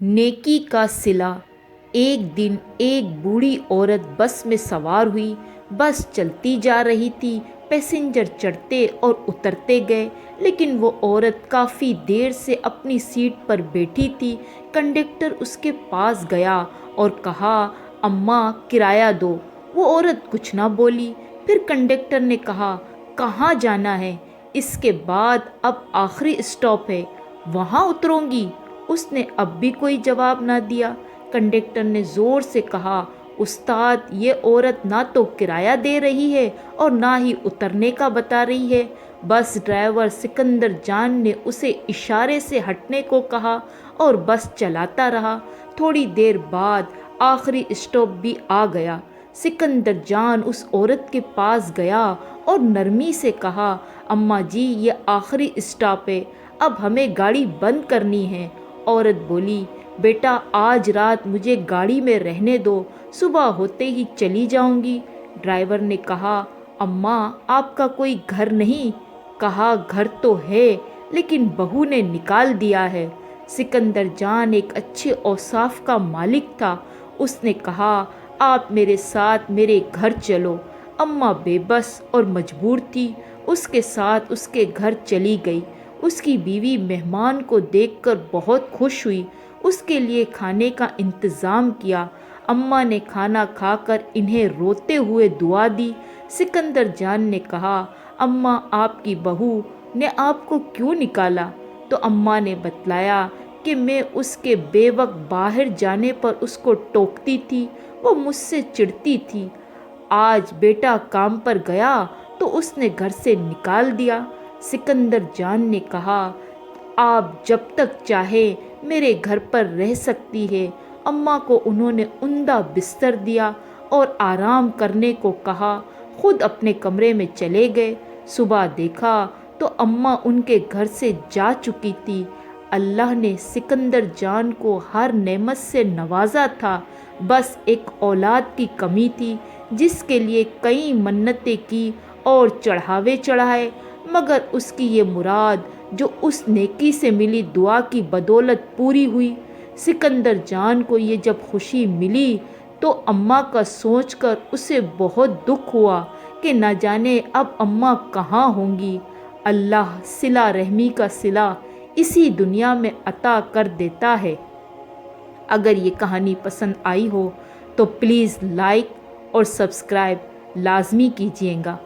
नेकी का सिला। एक दिन एक बूढ़ी औरत बस में सवार हुई। बस चलती जा रही थी। पैसेंजर चढ़ते और उतरते गए, लेकिन वो औरत काफ़ी देर से अपनी सीट पर बैठी थी। कंडक्टर उसके पास गया और कहा, अम्मा किराया दो। वो औरत कुछ ना बोली। फिर कंडक्टर ने कहा, कहाँ जाना है? इसके बाद अब आखिरी स्टॉप है, वहाँ उतरूंगी। उसने अब भी कोई जवाब ना दिया। कंडक्टर ने ज़ोर से कहा, उस्ताद, ये औरत ना तो किराया दे रही है और ना ही उतरने का बता रही है। बस ड्राइवर सिकंदर जान ने उसे इशारे से हटने को कहा और बस चलाता रहा। थोड़ी देर बाद आखिरी स्टॉप भी आ गया। सिकंदर जान उस औरत के पास गया और नरमी से कहा, अम्मा जी, ये आखिरी स्टॉप है, अब हमें गाड़ी बंद करनी है। औरत बोली, बेटा, आज रात मुझे गाड़ी में रहने दो, सुबह होते ही चली जाऊंगी। ड्राइवर ने कहा, अम्मा, आपका कोई घर नहीं? कहा, घर तो है, लेकिन बहू ने निकाल दिया है। सिकंदर जान एक अच्छे औसाफ का मालिक था। उसने कहा, आप मेरे साथ मेरे घर चलो। अम्मा बेबस और मजबूर थी। उसके साथ उसके घर चली गई। उसकी बीवी मेहमान को देखकर बहुत खुश हुई। उसके लिए खाने का इंतज़ाम किया। अम्मा ने खाना खाकर इन्हें रोते हुए दुआ दी। सिकंदर जान ने कहा, अम्मा, आपकी बहू ने आपको क्यों निकाला? तो अम्मा ने बतलाया कि मैं उसके बेवक्त बाहर जाने पर उसको टोकती थी, वो मुझसे चिढ़ती थी। आज बेटा काम पर गया तो उसने घर से निकाल दिया। सिकंदर जान ने कहा, आप जब तक चाहे मेरे घर पर रह सकती है। अम्मा को उन्होंने उम्दा बिस्तर दिया और आराम करने को कहा। खुद अपने कमरे में चले गए। सुबह देखा तो अम्मा उनके घर से जा चुकी थी। अल्लाह ने सिकंदर जान को हर नेमत से नवाजा था। बस एक औलाद की कमी थी, जिसके लिए कई मन्नतें की और चढ़ावे चढ़ाए, मगर उसकी ये मुराद जो उस नेकी से मिली दुआ की बदौलत पूरी हुई। सिकंदर जान को ये जब खुशी मिली तो अम्मा का सोचकर उसे बहुत दुख हुआ कि न जाने अब अम्मा कहाँ होंगी। अल्लाह सिला रहमी का सिला इसी दुनिया में अता कर देता है। अगर ये कहानी पसंद आई हो तो प्लीज़ लाइक और सब्सक्राइब लाजमी कीजिएगा।